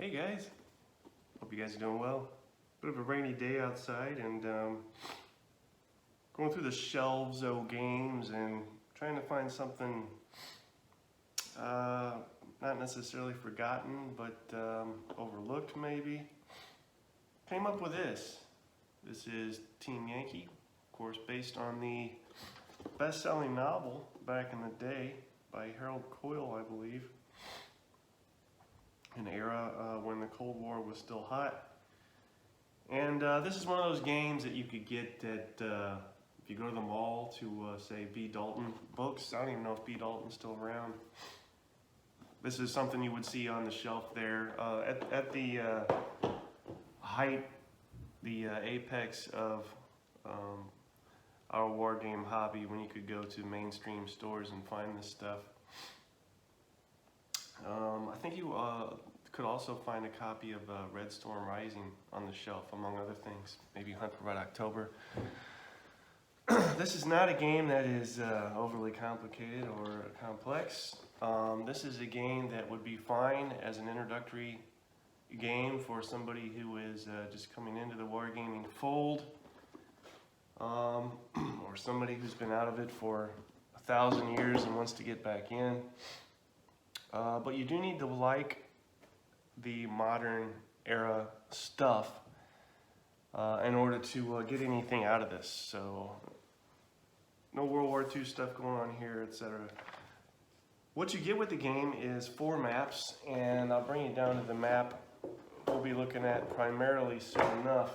Hey guys, hope you guys are doing well. Bit of a rainy day outside and going through the shelves of games and trying to find something not necessarily forgotten but overlooked maybe. Came up with this. This is Team Yankee, of course based on the best-selling novel back in the day by Harold Coyle, I believe. An era when the Cold War was still hot. And this is one of those games that you could get at, if you go to the mall to say B. Dalton Books. I don't even know if B. Dalton's still around. This is something you would see on the shelf there. At the height, the apex of our war game hobby, when you could go to mainstream stores and find this stuff. I think you could also find a copy of Red Storm Rising on the shelf, among other things. Maybe Hunt for Red October. This is not a game that is overly complicated or complex. This is a game that would be fine as an introductory game for somebody who is just coming into the wargaming fold, or somebody who's been out of it for 1,000 years and wants to get back in. But you do need to like the modern era stuff in order to get anything out of this. So no World War II stuff going on here, etc. What you get with the game is 4 maps, and I'll bring you down to the map we'll be looking at primarily soon enough.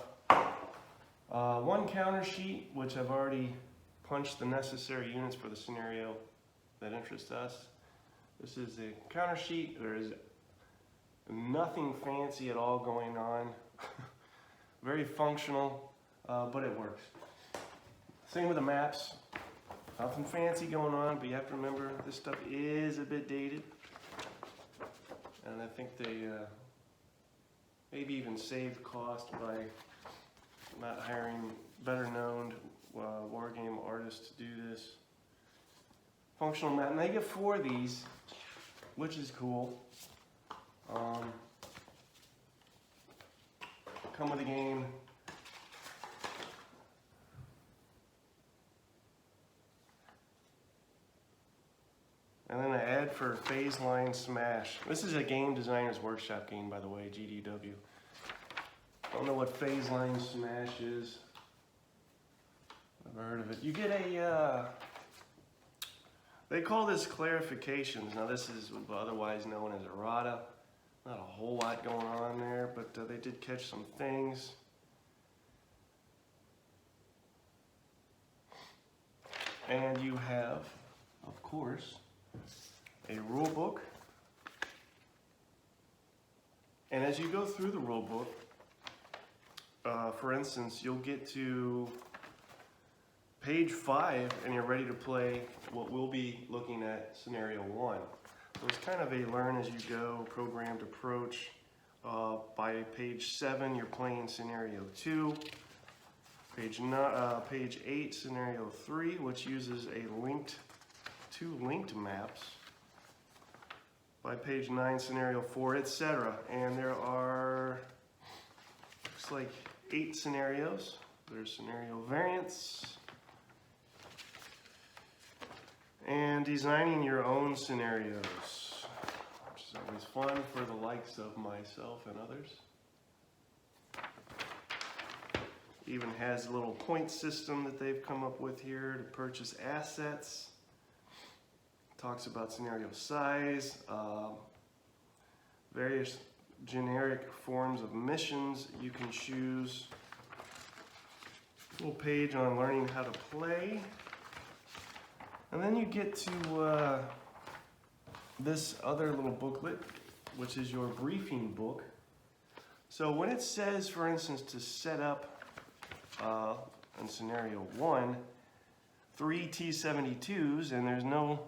1 counter sheet, which I've already punched the necessary units for the scenario that interests us. This is a counter sheet. There is nothing fancy at all going on. Very functional, but it works. Same with the maps. Nothing fancy going on, but you have to remember this stuff is a bit dated. And I think they maybe even saved cost by not hiring better known wargame artists to do this. Functional map, and they get 4 of these, which is cool. Come with the game. And then an ad for Phase Line Smash. This is a Game Designer's Workshop game, by the way, GDW. Don't know what Phase Line Smash is. Never heard of it. You get a they call this clarifications. Now this is otherwise known as errata. Not a whole lot going on there, but they did catch some things. And you have, of course, a rule book. And as you go through the rule book, for instance, you'll get to page 5 and you're ready to play what we'll be looking at, scenario 1. So it's kind of a learn as you go programmed approach. By page 7 you're playing scenario 2. Page 8 scenario 3, which uses two linked maps. By page 9 scenario 4, etc. And there are, looks like 8 scenarios. There's scenario variants. And designing your own scenarios, which is always fun for the likes of myself and others. Even has a little point system that they've come up with here to purchase assets. Talks about scenario size, various generic forms of missions you can choose. Little page on learning how to play. And then you get to this other little booklet, which is your briefing book. So when it says, for instance, to set up in scenario 1, 3 T-72s, and there's no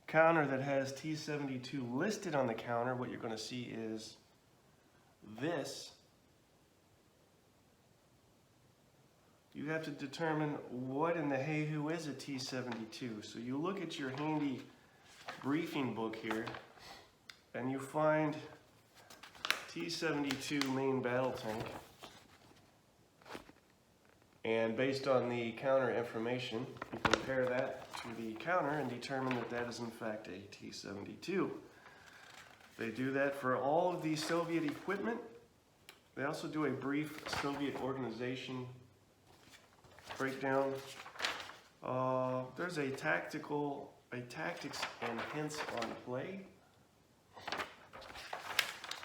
counter that has T-72 listed on the counter, what you're going to see is this. You have to determine what in the hey-hoo is a T-72. So you look at your handy briefing book here, and you find T-72 main battle tank. And based on the counter information, you compare that to the counter and determine that that is in fact a T-72. They do that for all of the Soviet equipment. They also do a brief Soviet organization breakdown. There's a tactics and hints on play.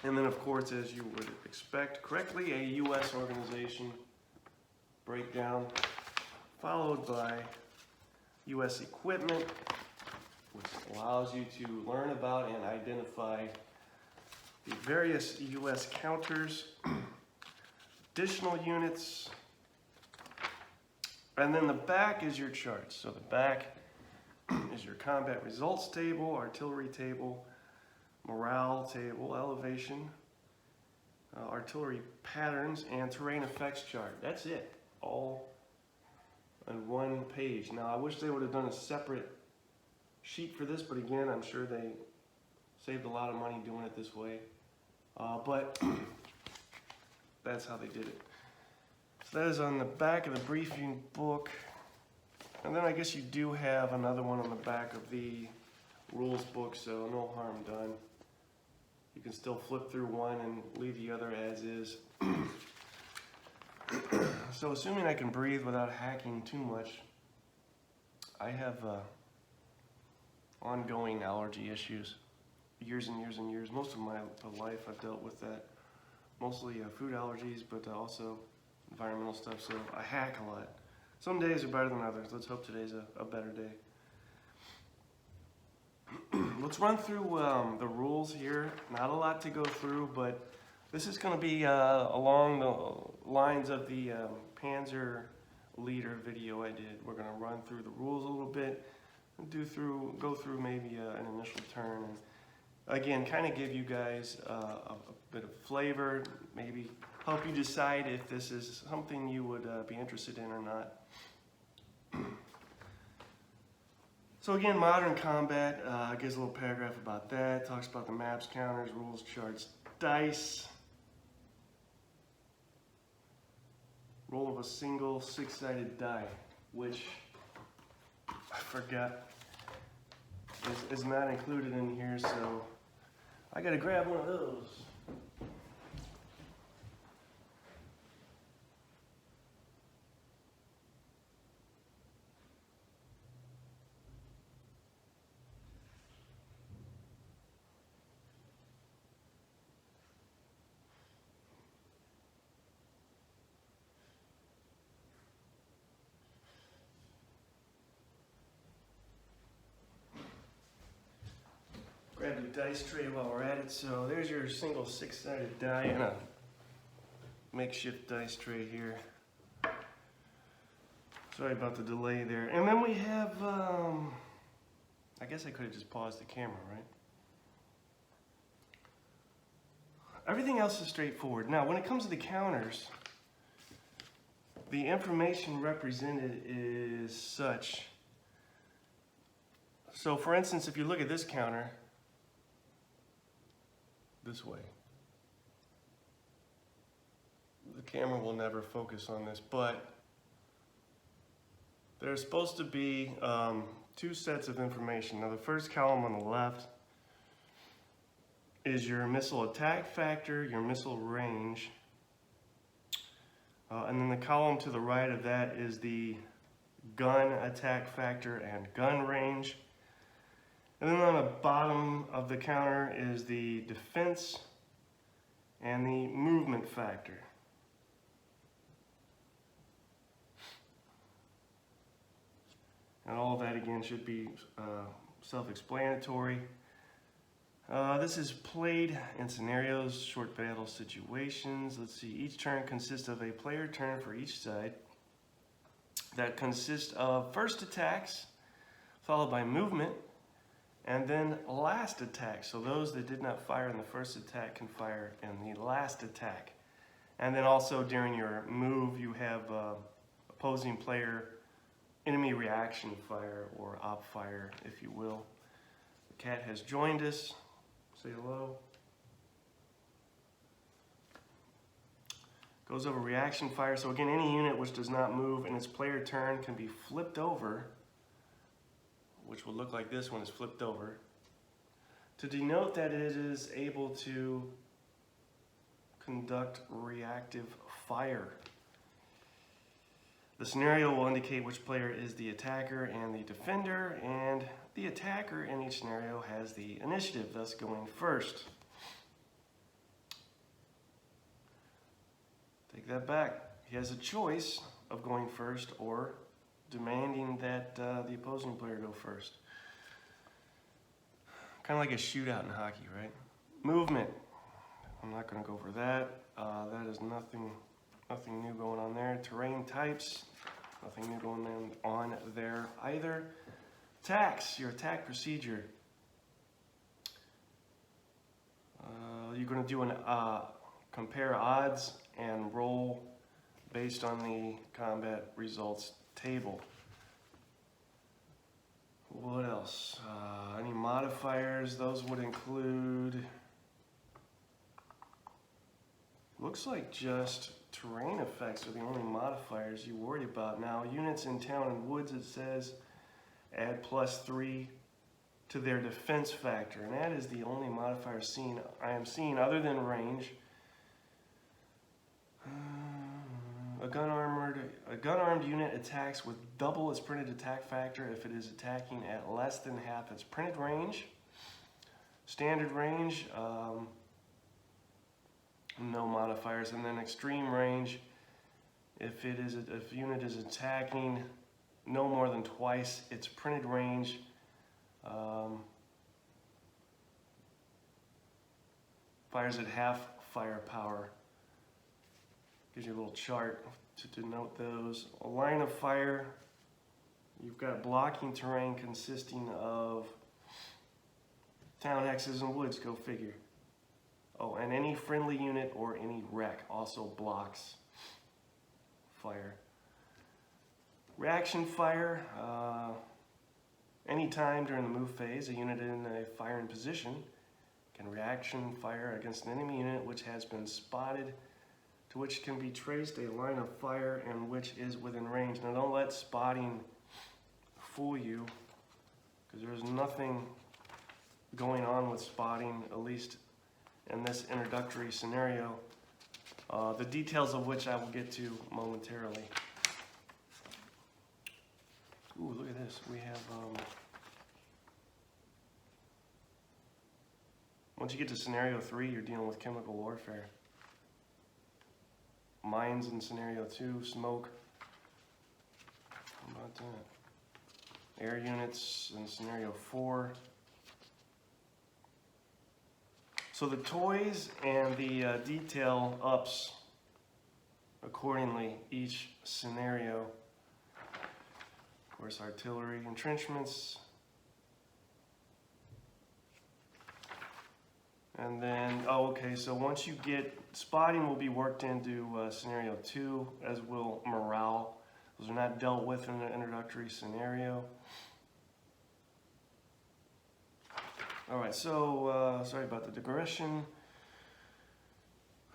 And then of course, as you would expect correctly, a U.S. organization breakdown, followed by U.S. equipment, which allows you to learn about and identify the various U.S. counters, additional units, and then the back is your charts. So the back is your combat results table, artillery table, morale table, elevation, artillery patterns, and terrain effects chart. That's it. All on one page. Now I wish they would have done a separate sheet for this, but again, I'm sure they saved a lot of money doing it this way. But that's how they did it. So that is on the back of the briefing book. And then I guess you do have another one on the back of the rules book, so no harm done. You can still flip through one and leave the other as is. So assuming I can breathe without hacking too much, I have ongoing allergy issues. Years and years and years. Most of my life I've dealt with that. Mostly food allergies, but also environmental stuff, so I hack a lot. Some days are better than others. Let's hope today's a better day. Let's run through the rules here. Not a lot to go through, but this is going to be along the lines of the Panzer Leader video I did. We're going to run through the rules a little bit, and go through maybe an initial turn, and again, kind of give you guys a bit of flavor, maybe help you decide if this is something you would be interested in or not. So again, modern combat, gives a little paragraph about that, talks about the maps, counters, rules, charts, dice, roll of a single six-sided die, which I forgot is not included in here, so I gotta grab one of those. Grab your dice tray while we're at it. So there's your single six-sided die and a makeshift dice tray here. Sorry about the delay there. And then we have, I guess I could have just paused the camera, right? Everything else is straightforward. Now, when it comes to the counters, the information represented is such. So for instance, if you look at this counter, this way. The camera will never focus on this, but there's supposed to be two sets of information. Now the first column on the left is your missile attack factor, your missile range, and then the column to the right of that is the gun attack factor and gun range. And then on the bottom of the counter is the defense and the movement factor. And all of that again should be self-explanatory. This is played in scenarios, short battle situations. Let's see, each turn consists of a player turn for each side. That consists of first attacks, followed by movement, and then last attack. So those that did not fire in the first attack can fire in the last attack. And then also during your move, you have opposing player enemy reaction fire, or op fire, if you will. The cat has joined us. Say hello. Goes over reaction fire. So again, any unit which does not move in its player turn can be flipped over, which will look like this when it's flipped over, to denote that it is able to conduct reactive fire. The scenario will indicate which player is the attacker and the defender, and the attacker in each scenario has the initiative, thus going first. Take that back. He has a choice of going first or demanding that the opposing player go first. Kind of like a shootout in hockey, right? Movement. I'm not going to go over that. That is nothing new going on there. Terrain types. Nothing new going on there either. Attacks. Your attack procedure. You're going to do an compare odds and roll based on the combat results table. What else? Any modifiers? Those would include, looks like just terrain effects are the only modifiers you worry about. Now, units in town and woods, it says add +3 to their defense factor, and that is the only modifier I am seeing other than range. A gun-armed unit attacks with double its printed attack factor if it is attacking at less than half its printed range. Standard range, no modifiers, and then extreme range. If unit is attacking no more than twice its printed range, fires at half firepower. Gives you a little chart to denote those. A line of fire, you've got blocking terrain consisting of town hexes and woods, go figure. Oh, and any friendly unit or any wreck also blocks fire. Reaction fire, anytime during the move phase, a unit in a firing position can reaction fire against an enemy unit which has been spotted, to which can be traced a line of fire and which is within range. Now don't let spotting fool you, because there's nothing going on with spotting, at least in this introductory scenario, the details of which I will get to momentarily. Ooh, look at this. We have, once you get to scenario 3, you're dealing with chemical warfare. Mines in scenario 2, smoke. How about that? Air units in scenario 4. So the toys and the detail ups accordingly each scenario. Of course, artillery, entrenchments. And then, oh, okay, so once you get, spotting will be worked into scenario 2, as will morale. Those are not dealt with in the introductory scenario. All right, so, sorry about the digression.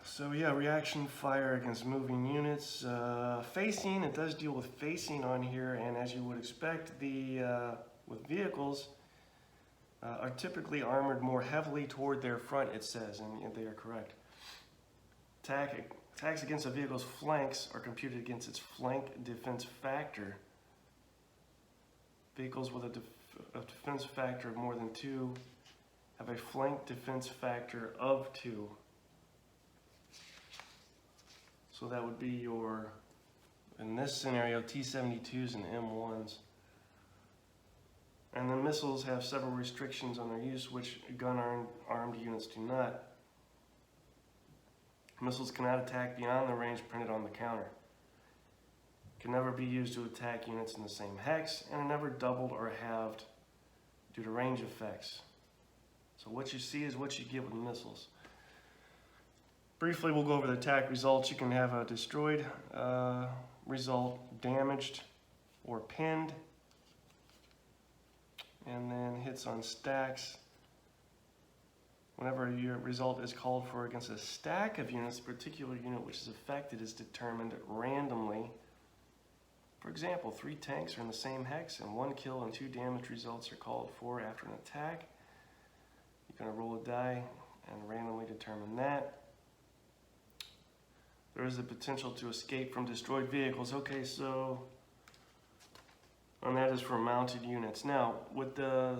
So yeah, reaction fire against moving units. Facing, it does deal with facing on here, and as you would expect, with vehicles, are typically armored more heavily toward their front, it says, and they are correct. Attacks against a vehicle's flanks are computed against its flank defense factor. Vehicles with a defense factor of more than 2 have a flank defense factor of 2. So that would be your, in this scenario, T-72s and M1s. And the missiles have several restrictions on their use, which gun-armed units do not. Missiles cannot attack beyond the range printed on the counter. Can never be used to attack units in the same hex, and are never doubled or halved due to range effects. So what you see is what you get with missiles. Briefly, we'll go over the attack results. You can have a destroyed result, damaged, or pinned. And then hits on stacks. whenever your result is called for against a stack of units, the particular unit which is affected is determined randomly. For example, 3 tanks are in the same hex, and 1 kill and 2 damage results are called for after an attack. You're going to roll a die and randomly determine that. There is the potential to escape from destroyed vehicles. Okay, so, and that is for mounted units. Now, with the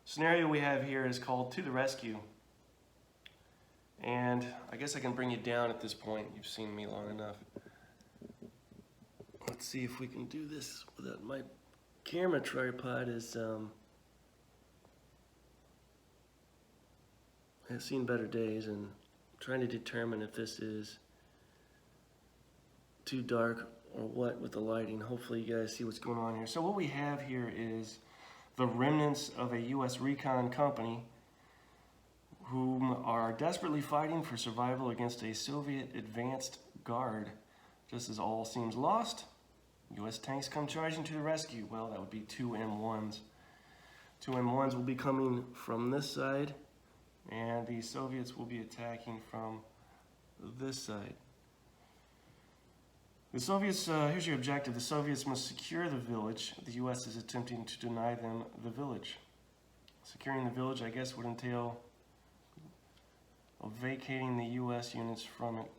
scenario we have here is called To the Rescue. And I guess I can bring you down at this point. You've seen me long enough. Let's see if we can do this without my camera tripod has seen better days, and I'm trying to determine if this is too dark or what with the lighting. Hopefully you guys see what's going on here. So what we have here is the remnants of a U.S. recon company whom are desperately fighting for survival against a Soviet advanced guard. Just as all seems lost, U.S. tanks come charging to the rescue. Well, that would be 2 M1s. 2 M1s will be coming from this side, and the Soviets will be attacking from this side. The Soviets, here's your objective. The Soviets must secure the village. The U.S. is attempting to deny them the village. Securing the village, I guess, would entail vacating the U.S. units from it.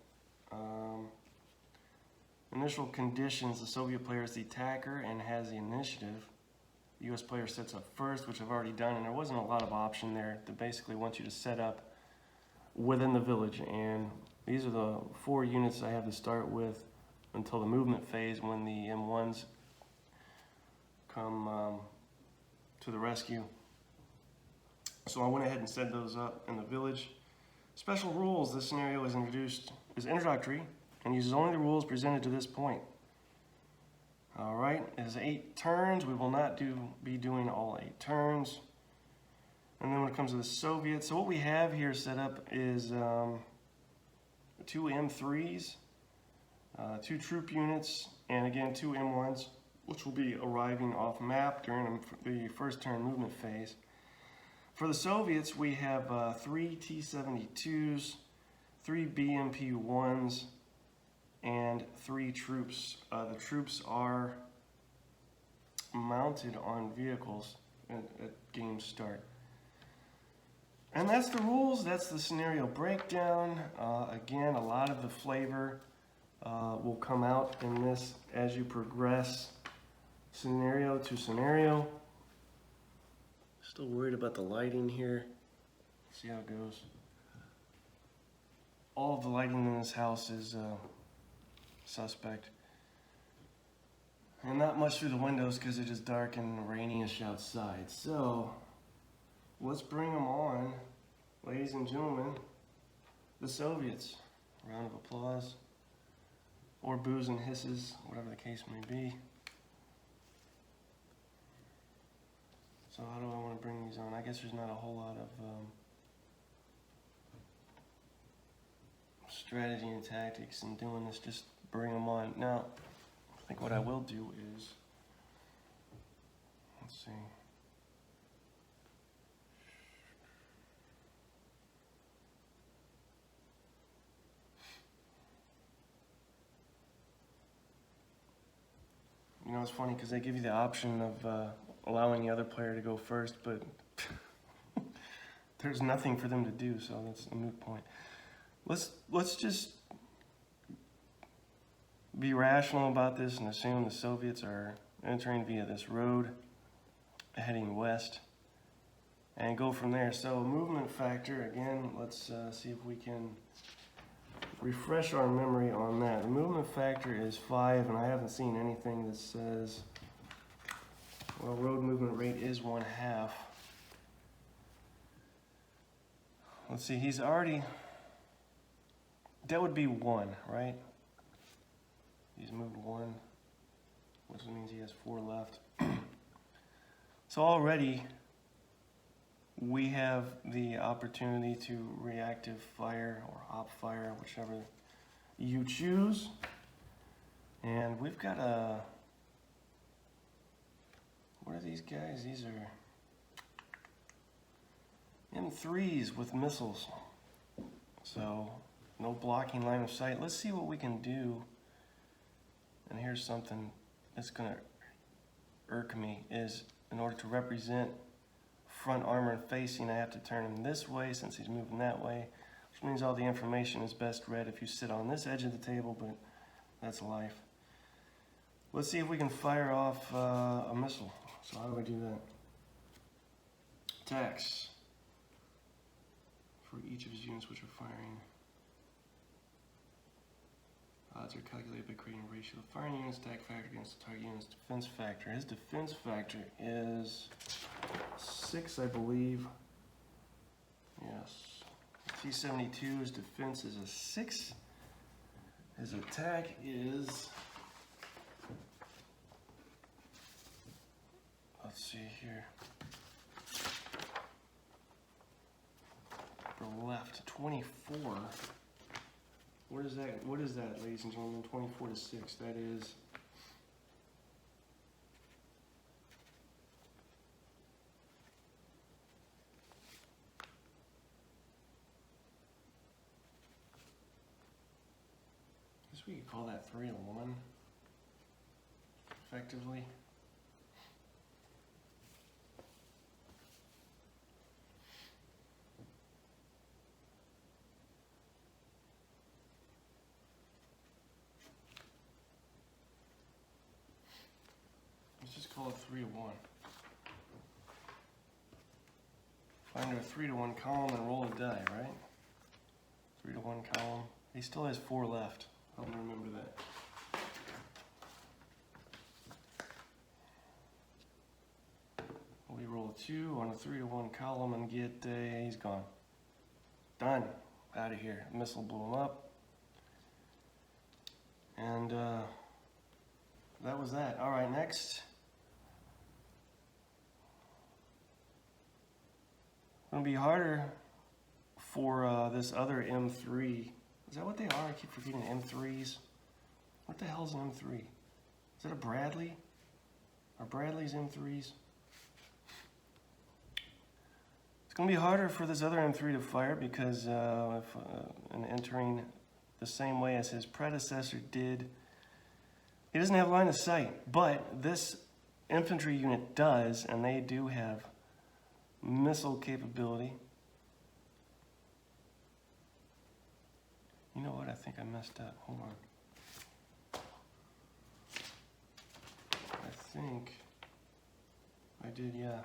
Initial conditions: the Soviet player is the attacker and has the initiative. The U.S. player sets up first, which I've already done, and there wasn't a lot of option there. They basically want you to set up within the village, and these are the 4 units I have to start with until the movement phase, when the M1s come to the rescue. So I went ahead and set those up in the village. Special rules: this scenario is introductory and uses only the rules presented to this point. All right, it is 8 turns. We will not be doing all 8 turns. And then when it comes to the Soviets, so what we have here set up is 2 M3s, 2 troop units, and again 2 M1s, which will be arriving off map during the first turn movement phase. For the Soviets, we have 3 T-72s, 3 BMP-1s, and 3 troops. The troops are mounted on vehicles at game start. And that's the rules. That's the scenario breakdown. Again, a lot of the flavor will come out in this as you progress scenario to scenario. Still worried about the lighting here. See how it goes. All of the lighting in this house is suspect. And not much through the windows because it is dark and rainy-ish outside. So, let's bring them on, ladies and gentlemen, the Soviets. Round of applause. Or boos and hisses, whatever the case may be. So how do I want to bring these on? I guess there's not a whole lot of strategy and tactics in doing this, just bring them on. Now, I think what I will do is, let's see. You know, it's funny because they give you the option of allowing the other player to go first, but there's nothing for them to do, so that's a moot point. Let's just be rational about this and assume the Soviets are entering via this road, heading west, and go from there. So movement factor, again, let's see if we can refresh our memory on that. The movement factor is 5, and I haven't seen anything that says, well, road movement rate is 1/2. Let's see, he's already, that would be 1, right? He's moved 1, which means he has 4 left. So already we have the opportunity to reactive fire or op fire, whichever you choose. And we've got what are these guys? These are M3s with missiles. So, no blocking line of sight. Let's see what we can do. And here's something that's gonna irk me, is in order to represent front armor and facing, I have to turn him this way since he's moving that way, which means all the information is best read if you sit on this edge of the table, but that's life. Let's see if we can fire off a missile. So how do I do that? Attacks for each of his units which are firing. Odds are calculated by creating a ratio of firing units, attack factor against the target unit's defense factor. His defense factor is 6, I believe. Yes. T-72's defense is a 6. His attack is, let's see here. For left, 24. What is that, ladies and gentlemen? 24 to 6. That is I guess we could call that 3 to 1, effectively. Let's just call it 3 to 1. Find a 3 to 1 column and roll a die, right? 3 to 1 column. He still has 4 left. Help me remember that. We roll a 2 on a 3 to 1 column and get he's gone. Done. Out of here. Missile blew him up. And that was that. All right, next. It's going to be harder for this other M3. Is that what they are? I keep forgetting M3s. What the hell is an M3? Is that a Bradley? Are Bradleys M3s? It's going to be harder for this other M3 to fire because in entering the same way as his predecessor did, he doesn't have line of sight. But this infantry unit does, and they do have missile capability. You know what? I think I messed up. Hold on. I think I did, yeah.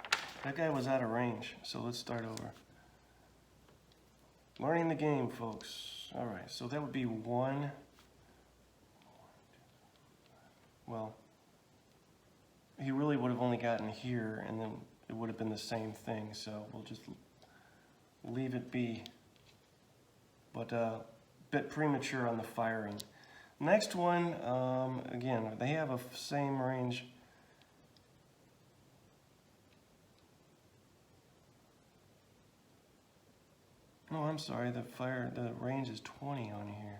That guy was out of range, so let's start over. Learning the game, folks. All right, so that would be 1. Well, he really would have only gotten here, and then it would have been the same thing, so we'll just leave it be. But bit premature on the firing. Next one, again, they have a same range. No, I'm sorry, the range is 20 on here.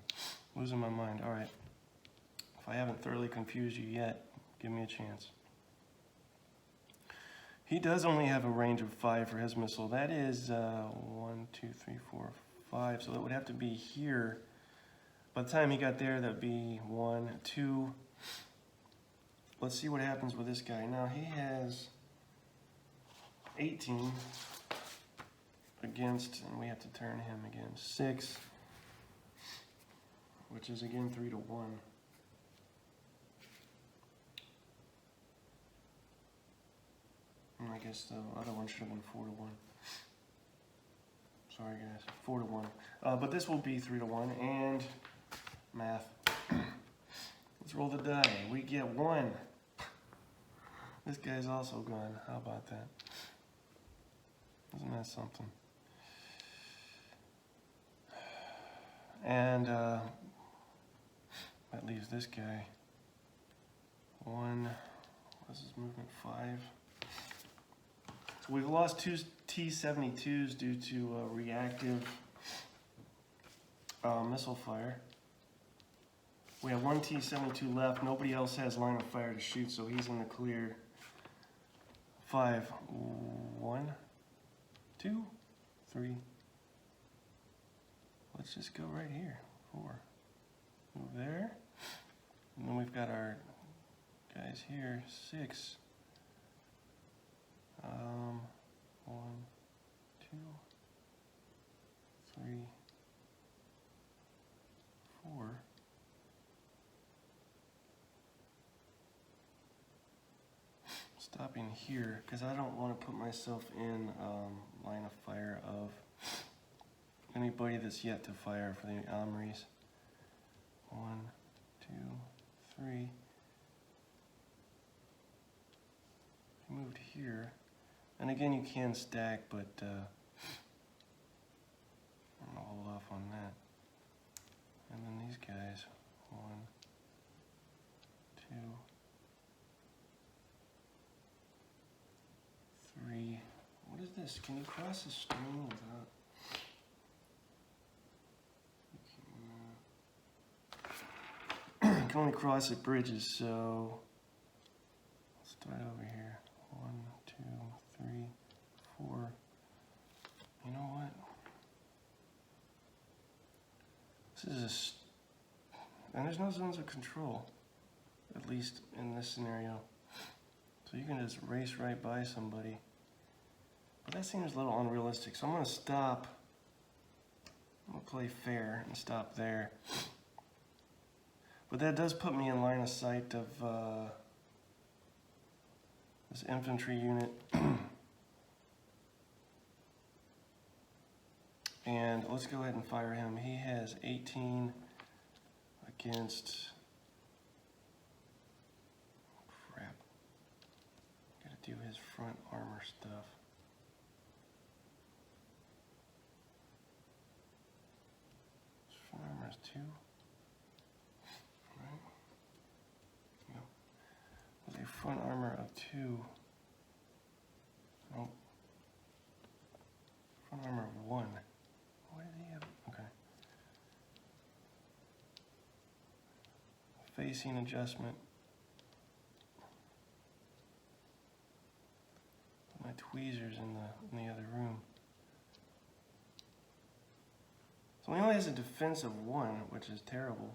Losing my mind. All right. If I haven't thoroughly confused you yet, give me a chance. He does only have a range of 5 for his missile. That is 1, 2, 3, 4, 5. So that would have to be here. By the time he got there, that'd be 1, 2. Let's see what happens with this guy. Now he has 18 against, and we have to turn him again, 6, which is again 3 to 1. And I guess the other one should have been 4 to 1. Sorry guys, 4 to 1. But this will be 3 to 1, and math. Let's roll the die. We get 1. This guy's also gone. How about that? Isn't that something? And that leaves this guy 1. What's his movement? 5. So we've lost 2 T-72s due to reactive missile fire. We have 1 T-72 left. Nobody else has line of fire to shoot, so he's in the clear. 5. 1, 2, 3. Let's just go right here. 4. Move there. And then we've got our guys here. 6. 1, 2, 3, 4. Stopping here because I don't want to put myself in line of fire of anybody that's yet to fire for the Omris. 1, 2, 3. Moved here, and again you can stack, but I'm gonna hold off on that. And then these guys, 1, 2, 3. What is this? Can you cross the stream without? You can only cross at bridges, so let's start over here. 1, 2, 3, 4. You know what? This is and there's no zones of control, at least in this scenario. So you can just race right by somebody. But that seems a little unrealistic. So I'm going to stop. I'm going to play fair and stop there. But that does put me in line of sight of this infantry unit. And let's go ahead and fire him. He has 18 against... Crap. Gotta do his front armor stuff. His front armor is 2. Right? Yep. With a front armor of 2. Nope. Front armor of 1. Why did he have? Okay. Facing adjustment. My tweezers in the other room. So he only has a defense of 1, which is terrible.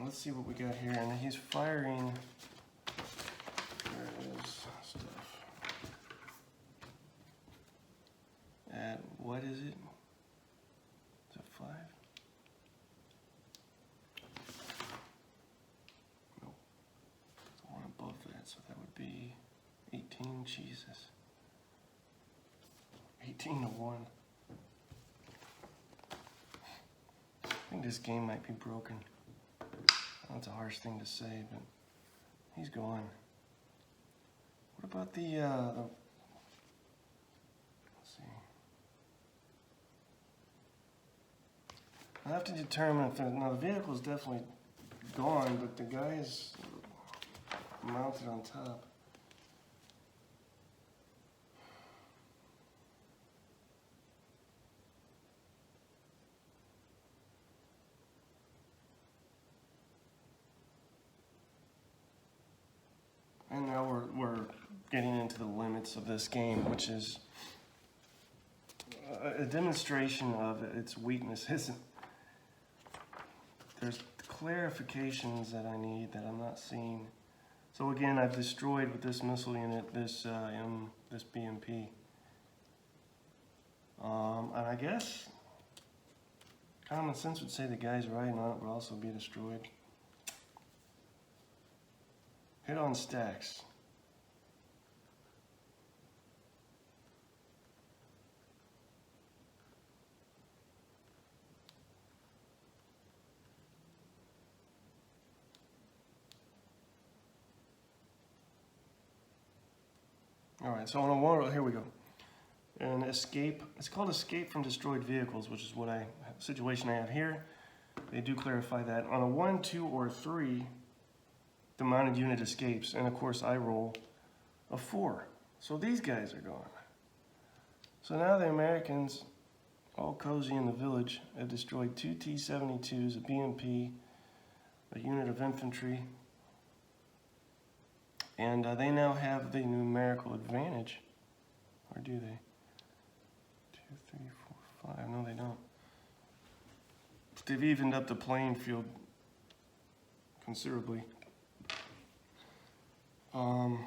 Let's see what we got here. And he's firing. There it is. Stuff. At what is it? Is it 5? Nope. It's one above that, so that would be 18. Jesus. 18 to 1. I think this game might be broken. That's a harsh thing to say, but he's gone. What about the let's see. I have to determine if now the vehicle is definitely gone, but the guy is mounted on top. And now we're getting into the limits of this game, which is a demonstration of its weaknesses. There's clarifications that I need that I'm not seeing. So again, I've destroyed with this missile unit this this BMP. And I guess common sense would say the guys riding on it will also be destroyed. Hit on stacks. All right, so on a one, here we go. And escape, it's called escape from destroyed vehicles, which is what situation I have here. They do clarify that. On a 1, 2, or 3, the mounted unit escapes, and of course I roll a 4. So these guys are gone. So now the Americans, all cozy in the village, have destroyed 2 T-72s, a BMP, a unit of infantry, And they now have the numerical advantage. Or do they? 2, 3, 4, 5. No, they don't. They've evened up the playing field considerably. You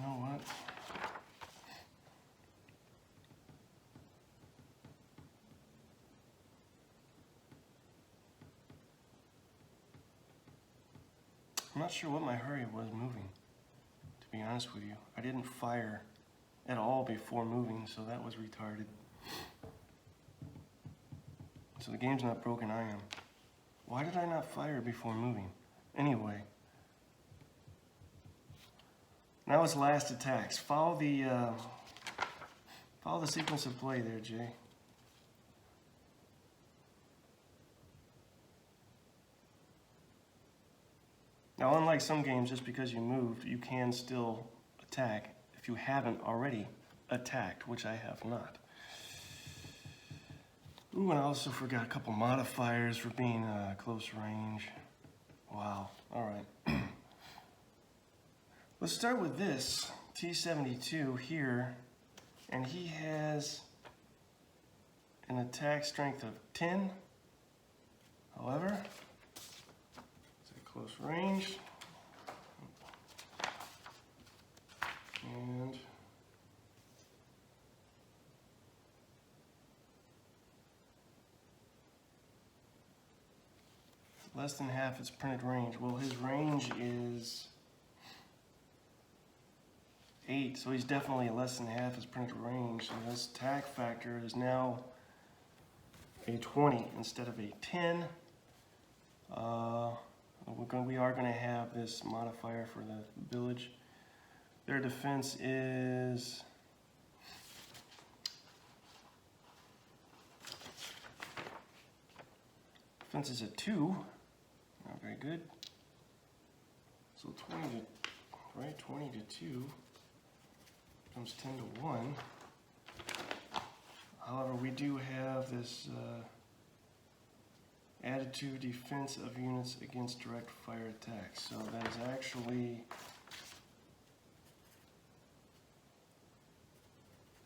know what? I'm not sure what my hurry was moving, to be honest with you. I didn't fire at all before moving, so that was retarded. So the game's not broken, I am. Why did I not fire before moving? Anyway. Now it's last attacks. Follow the sequence of play there, Jay. Now, unlike some games, just because you moved, you can still attack if you haven't already attacked, which I have not. Ooh, and I also forgot a couple modifiers for being close range. Wow. All right. Let's start with this T-72 here, and he has an attack strength of 10. However, close range, and less than half its printed range. Well, his range is 8, so he's definitely less than half his printed range. So his attack factor is now a 20 instead of a 10. We are going to have this modifier for the village. Their defense is a 2. Not very good. So 20 to 2 becomes 10 to 1. However, we do have this added to defense of units against direct fire attacks. So that is actually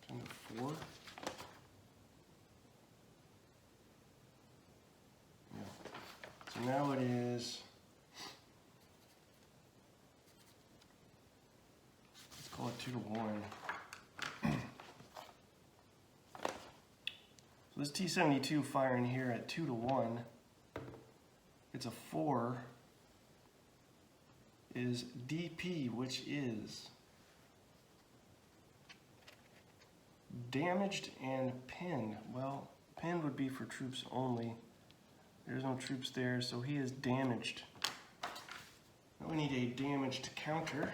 10 to 4. Yeah. So now it is, let's call it 2 to 1. So this T-72 firing here at 2 to 1. It's a 4 is DP, which is damaged and pinned. Well, pinned would be for troops only. There's no troops there, so he is damaged. Now we need a damaged counter.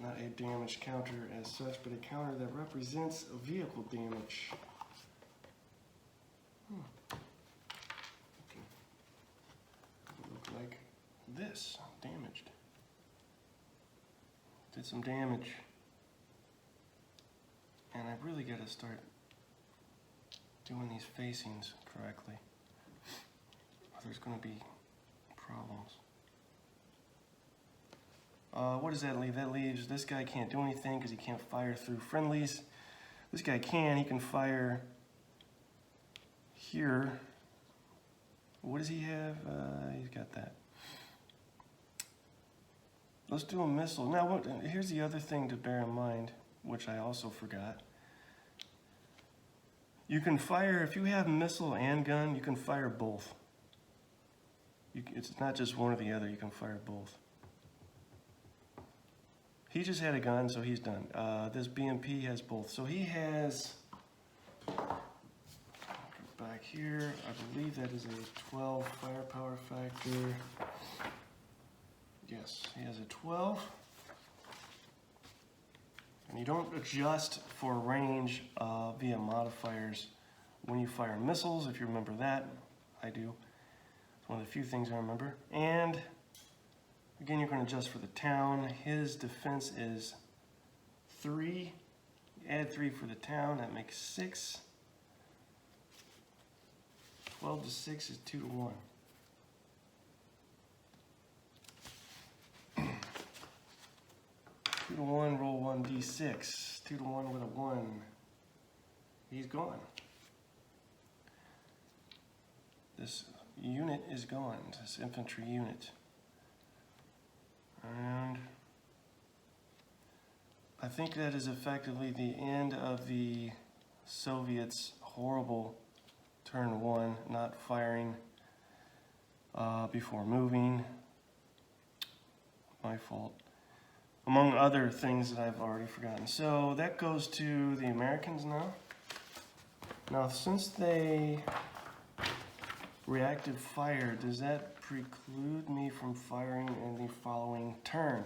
Not a damaged counter as such, but a counter that represents a vehicle damage. Like this, damaged. Did some damage. And I really got to start doing these facings correctly. Or there's going to be problems. What does that leave? That leaves this guy can't do anything because he can't fire through friendlies. This guy can. He can fire here. What does he have? He's got that. Let's do a missile. Now, here's the other thing to bear in mind, which I also forgot. You can fire, if you have missile and gun, you can fire both. It's not just one or the other, you can fire both. He just had a gun, so he's done. This BMP has both. So he has, back here, I believe that is a 12 firepower factor. Yes, he has a 12. And you don't adjust for range via modifiers when you fire missiles, if you remember that. I do. It's one of the few things I remember. And again, you're going to adjust for the town. His defense is 3. Add 3 for the town, that makes 6. 12 to 6 is 2 to 1. 2 to 1, roll 1d6. 2 to 1 with a 1. He's gone. This unit is gone, this infantry unit. And I think that is effectively the end of the Soviets' horrible turn 1, not firing before moving. My fault. Among other things that I've already forgotten. So that goes to the Americans now. Now, since they reactive fire, does that preclude me from firing in the following turn?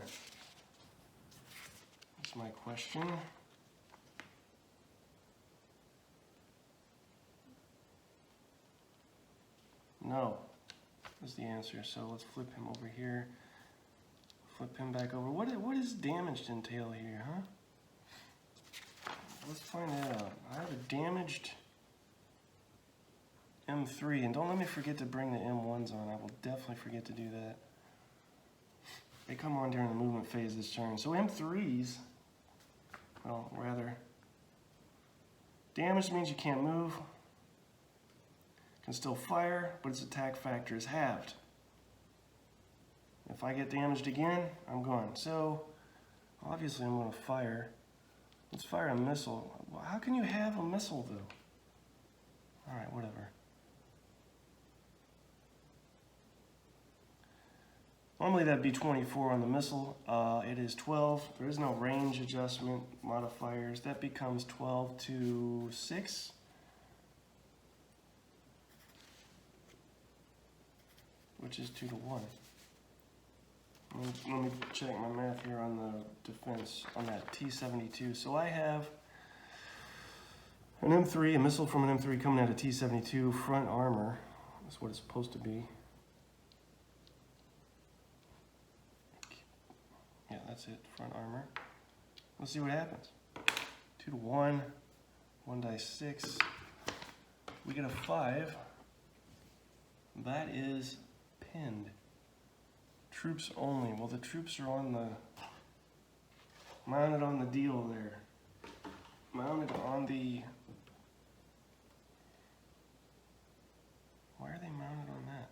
That's my question. No, is the answer. So let's flip him over here. Flip him back over. What does damaged entail here, huh? Let's find that out. I have a damaged M3, and don't let me forget to bring the M1s on. I will definitely forget to do that. They come on during the movement phase this turn. So M3s, well, rather, damaged means you can't move. Can still fire, but its attack factor is halved. If I get damaged again, I'm gone. So, obviously I'm going to fire. Let's fire a missile. Well, how can you have a missile, though? Alright, whatever. Normally that'd be 24 on the missile. It is 12. There is no range adjustment modifiers. That becomes 12 to 6. Which is 2 to 1. Let me check my math here on the defense on that T-72. So I have an M3, a missile from an M3 coming out of T-72, front armor. That's what it's supposed to be. Yeah, that's it, front armor. Let's see what happens. 2 to 1, 1 dice 6. We get a 5. That is pinned. Troops only. Well, the troops are on the mounted on the deal there. Mounted on the. Why are they mounted on that?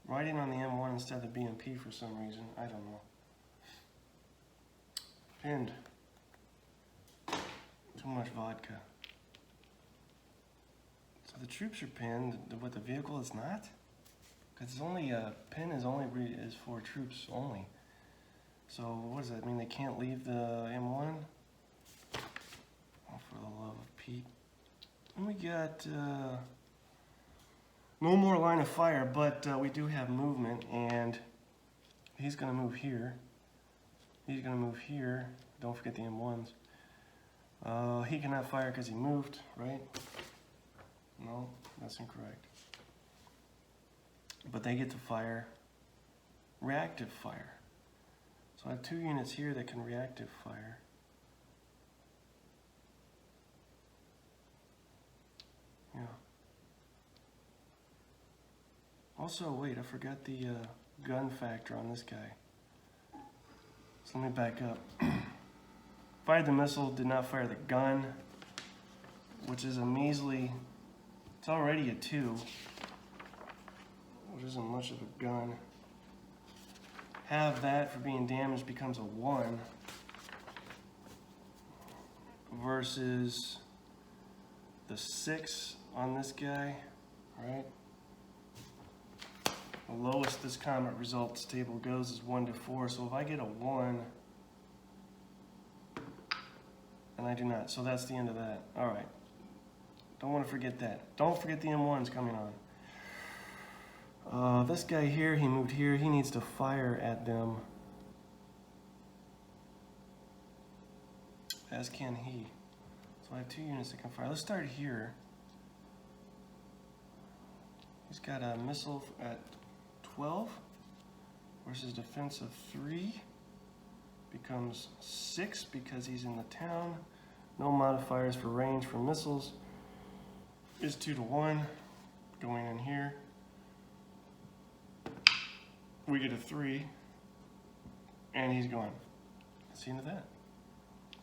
Writing on the M1 instead of the BMP for some reason. I don't know. Pinned. Too much vodka. So the troops are pinned, but the vehicle is not? Because it's only pin is only is for troops only. So what does that mean? They can't leave the M1? Oh, for the love of Pete. And we got no more line of fire, but we do have movement, and he's going to move here. He's going to move here. Don't forget the M1s. He cannot fire because he moved, right? No, that's incorrect. But they get to fire reactive fire. So I have 2 units here that can reactive fire. Yeah. Also, wait, I forgot the gun factor on this guy. So let me back up. Fired the missile, did not fire the gun, which is a measly, it's already a 2, which isn't much of a gun. Have that for being damaged becomes a 1 versus the 6 on this guy, right? The lowest this combat results table goes is 1 to 4. So if I get a 1, and I do not, so that's the end of that. All right. Don't want to forget that. Don't forget the M1's coming on. This guy here, he moved here. He needs to fire at them. As can he. So I have 2 units that can fire. Let's start here. He's got a missile at 12. versus defense of 3 becomes 6 because he's in the town. No modifiers for range for missiles. Is 2 to 1. Going in here. We get a 3. And he's gone. That's the end of that.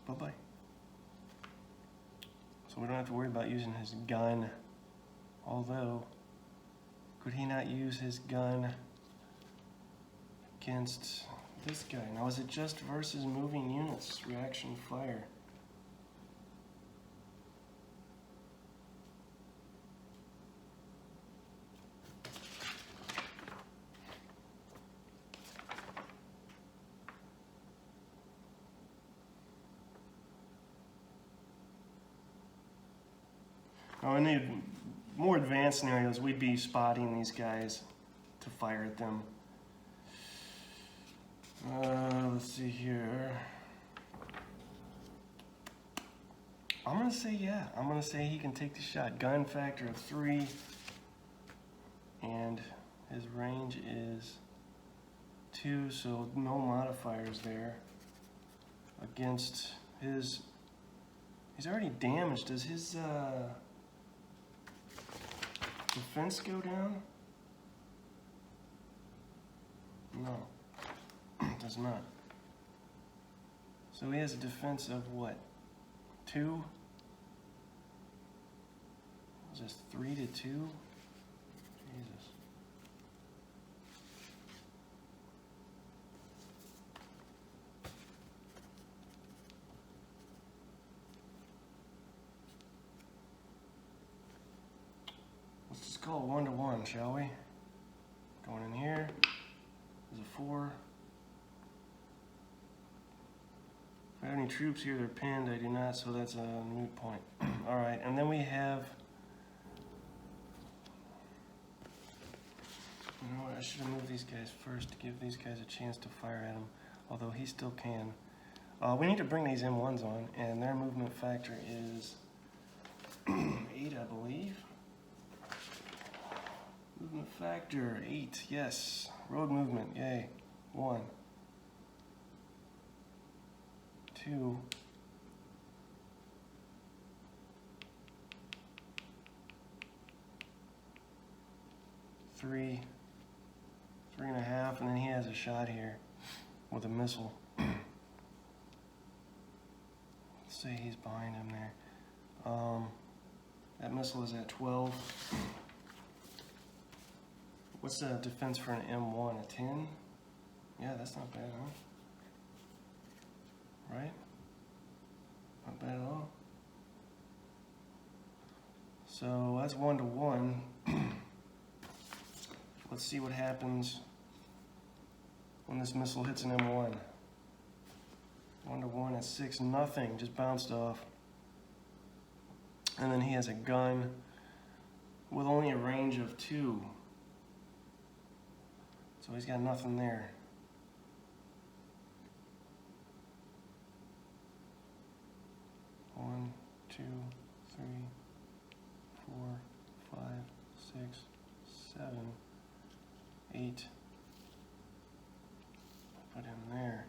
Bye-bye. So we don't have to worry about using his gun. Although, could he not use his gun against this guy? Now, is it just versus moving units, reaction fire? Now, in the more advanced scenarios, we'd be spotting these guys to fire at them. Let's see here. I'm gonna say yeah. I'm gonna say he can take the shot. Gun factor of 3, and his range is 2, so no modifiers there. Against his, he's already damaged. Does his defense go down? No, it does not. So he has a defense of what? 2? Is this 3 to 2? Jesus. Let's just call it 1 to 1, shall we? Going in here. There's a 4. If I have any troops here, they're pinned. I do not, so that's a moot point. All right, and then we have. You know what? I should have moved these guys first to give these guys a chance to fire at him, although he still can. We need to bring these M1s on, and their movement factor is 8, I believe. Movement factor 8, yes. Road movement, yay. 1, 2, 3, 3.5, and then he has a shot here with a missile. Let's say he's behind him there. That missile is at 12. What's the defense for an M1? A 10? Yeah, that's not bad, huh? Right? Not bad at all. So that's 1 to 1. Let's see what happens when this missile hits an M1. 1 to 1 at 6, nothing, just bounced off. And then he has a gun with only a range of 2. So he's got nothing there. One, 2, 3, 4, 5, 6, 7, 8. Put him there.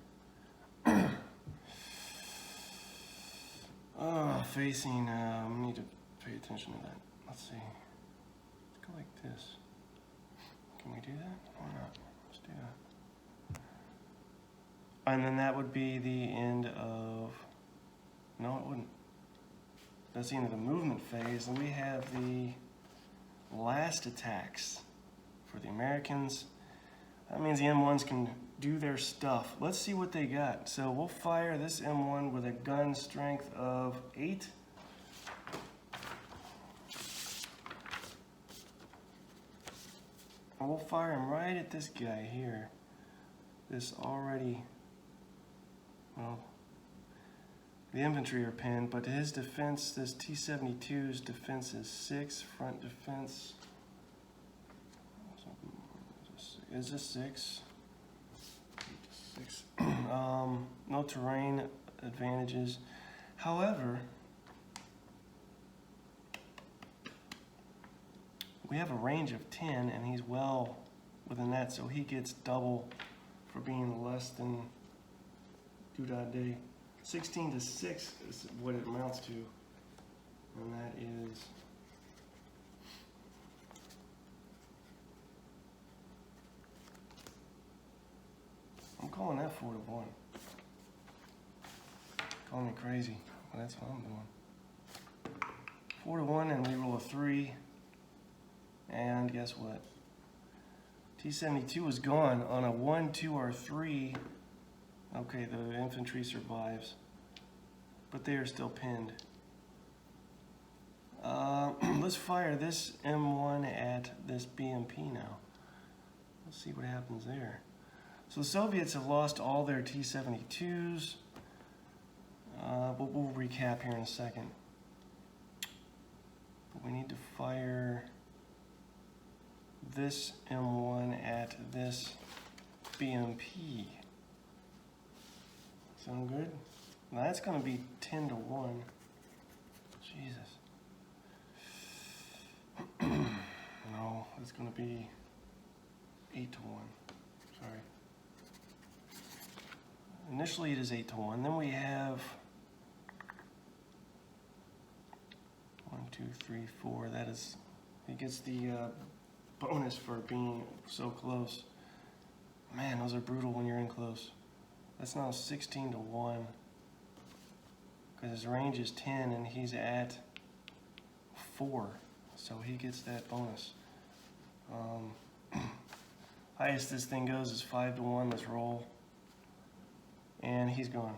Facing, we need to pay attention to that. Let's see. Let's go like this. Can we do that? Why not? Let's do that. And then that would be the end of, no, it wouldn't. That's the end of the movement phase. And we have the last attacks for the Americans. That means the M1s can do their stuff. Let's see what they got. So we'll fire this M1 with a gun strength of 8. And we'll fire him right at this guy here. This already, well, the infantry are pinned, but his defense, this T-72's defense is 6, front defense. Is this 6? 6. No terrain advantages. However, we have a range of 10, and he's well within that, so he gets double for being less than due day. 16 to 6 is what it amounts to, and that is I'm calling that 4 to 1. Call me crazy, but that's what I'm doing. 4 to 1, and we roll a 3. And guess what? T-72 is gone on a 1, 2, or 3. Okay, the infantry survives, but they are still pinned. Let's fire this M1 at this BMP now. Let's see what happens there. So the Soviets have lost all their T-72s. But we'll recap here in a second. But we need to fire this M1 at this BMP. Sound good? Now that's going to be 10 to 1. Jesus. No, it's going to be 8 to 1. Sorry. Initially it is 8 to 1. Then we have 1, 2, 3, 4. That is, he gets the bonus for being so close. Man, those are brutal when you're in close. That's now 16 to 1. Because his range is 10 and he's at 4. So he gets that bonus. Highest this thing goes is 5 to 1. Let's roll. And he's gone.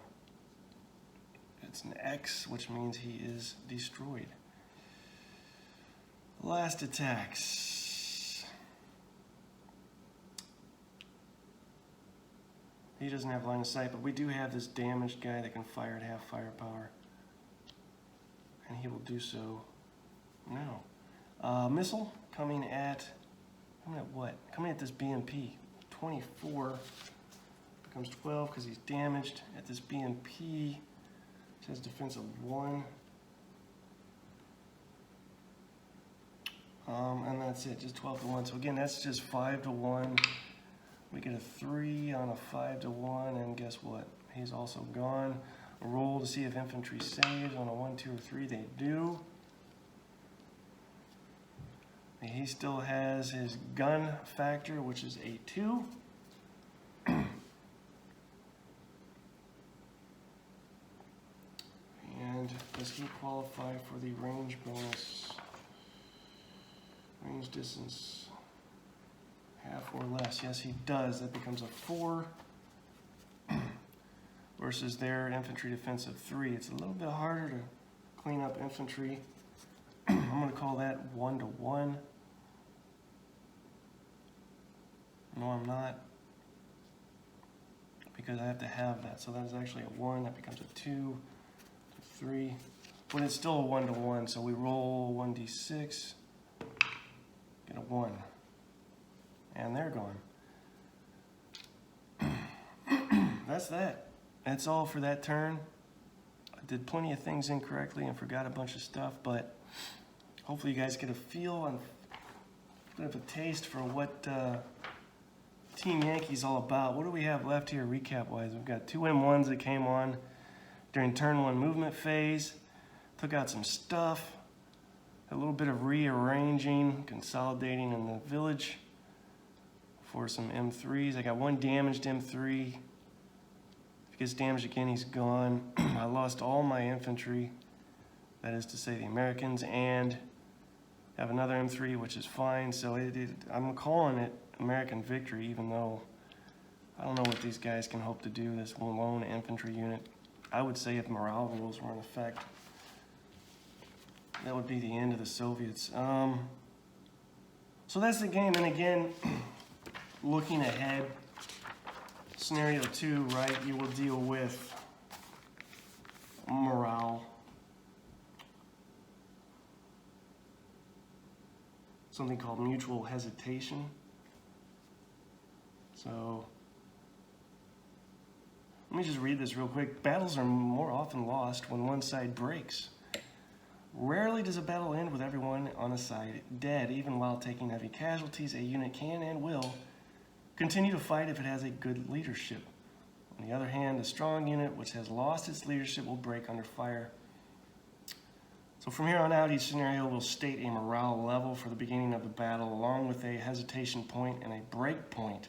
It's an X, which means he is destroyed. Last attacks. He doesn't have line of sight, but we do have this damaged guy that can fire at half firepower. And he will do so now. Missile coming at what? Coming at this BMP. 24 becomes 12 because he's damaged at this BMP. It says defense of 1. And that's it, just 12 to 1. So again, that's just 5 to 1. We get a 3 on a 5 to 1, and guess what? He's also gone. Roll to see if infantry saves on a 1, 2, or 3. They do. He still has his gun factor, which is a 2. And does he qualify for the range bonus? Range distance, half or less. Yes, he does. That becomes a 4 versus their infantry defense of 3. It's a little bit harder to clean up infantry. I'm going to call that 1 to 1. No, I'm not, because I have to have that. So that is actually a 1. That becomes a 2, 3. But it's still a 1 to 1. So we roll 1d6. Get a 1. And they're gone. That's that. That's all for that turn. I did plenty of things incorrectly and forgot a bunch of stuff, but hopefully you guys get a feel and a bit of a taste for what Team Yankee's all about. What do we have left here recap-wise? We've got 2 M1s that came on during turn 1 movement phase. Took out some stuff. A little bit of rearranging, consolidating in the village for some M3s. I got 1 damaged M3. If he gets damaged again, he's gone. I lost all my infantry, that is to say the Americans, and have another M3, which is fine. So I'm calling it American victory, even though I don't know what these guys can hope to do, this lone infantry unit. I would say if morale rules were in effect, that would be the end of the Soviets. So that's the game. And again, looking ahead, scenario 2, right, you will deal with morale. Something called mutual hesitation. So let me just read this real quick. Battles are more often lost when one side breaks. Rarely does a battle end with everyone on a side dead. Even while taking heavy casualties, a unit can and will continue to fight if it has a good leadership. On the other hand, a strong unit which has lost its leadership will break under fire. So from here on out, each scenario will state a morale level for the beginning of the battle, along with a hesitation point and a break point.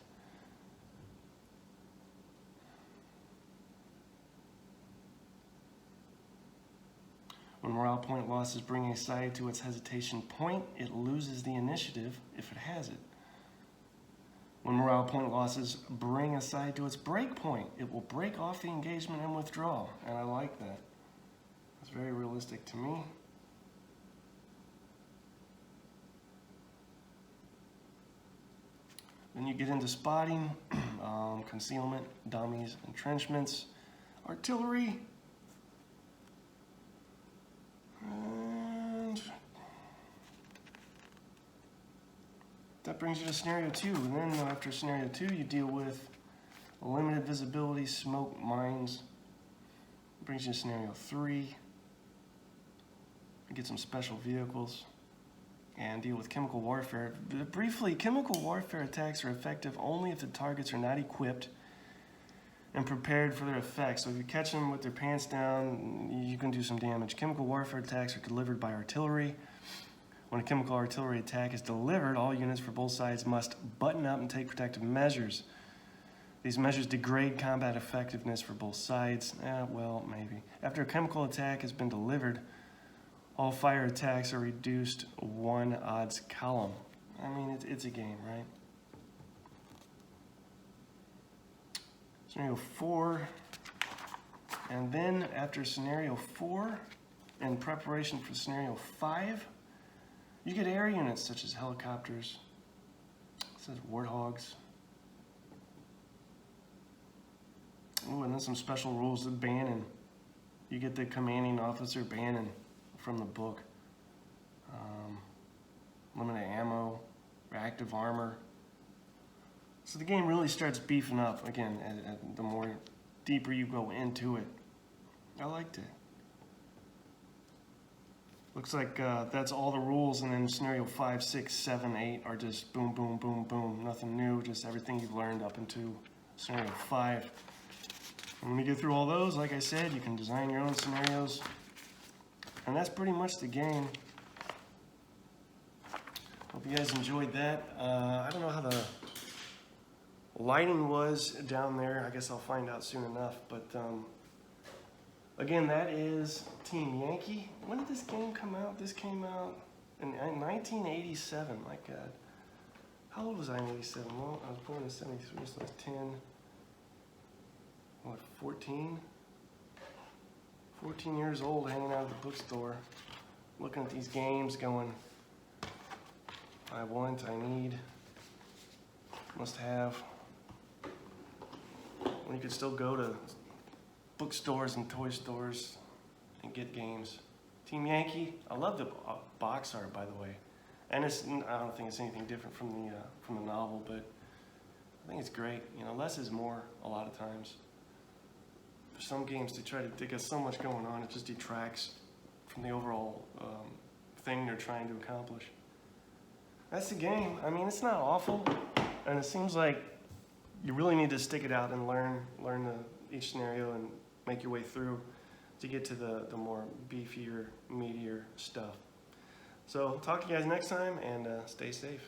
When morale point losses bring a side to its hesitation point, it loses the initiative if it has it. When morale point losses bring a side to its break point, it will break off the engagement and withdraw. And I like that. It's very realistic to me. Then you get into spotting, concealment, dummies, entrenchments, artillery, and that brings you to scenario 2. And then after scenario 2, you deal with limited visibility, smoke, mines. It brings you to scenario 3. You get some special vehicles and deal with chemical warfare. Briefly, chemical warfare attacks are effective only if the targets are not equipped and prepared for their effects. So if you catch them with their pants down, you can do some damage. Chemical warfare attacks are delivered by artillery. When a chemical artillery attack is delivered, all units for both sides must button up and take protective measures. These measures degrade combat effectiveness for both sides. Well, maybe. After a chemical attack has been delivered, all fire attacks are reduced 1 odds column. I mean, it's a game, right? Scenario 4. And then after scenario 4, in preparation for scenario 5, you get air units such as helicopters, such as warthogs. Ooh, and then some special rules of Bannon. You get the commanding officer Bannon from the book. Limited ammo, reactive armor. So the game really starts beefing up again the more deeper you go into it. I liked it. Looks like that's all the rules, and then scenario 5, 6, 7, 8 are just boom, boom, boom, boom. Nothing new, just everything you've learned up into scenario 5. And when you get through all those, like I said, you can design your own scenarios. And that's pretty much the game. Hope you guys enjoyed that. I don't know how the lighting was down there. I guess I'll find out soon enough. But again, that is Team Yankee. When did this game come out? This came out in 1987. My God. How old was I in 87? Well, I was born in 73, so I was 10. What, 14? 14 years old, hanging out at the bookstore, looking at these games going, I want, I need, must have. When you could still go to bookstores and toy stores and get games. Team Yankee, I love the box art, by the way. And it's, I don't think it's anything different from the novel, but I think it's great. You know, less is more a lot of times. For some games, they got so much going on, it just detracts from the overall thing they're trying to accomplish. That's the game. I mean, it's not awful, and it seems like you really need to stick it out and learn each scenario and make your way through to get to the more beefier, meatier stuff. So, talk to you guys next time, and stay safe.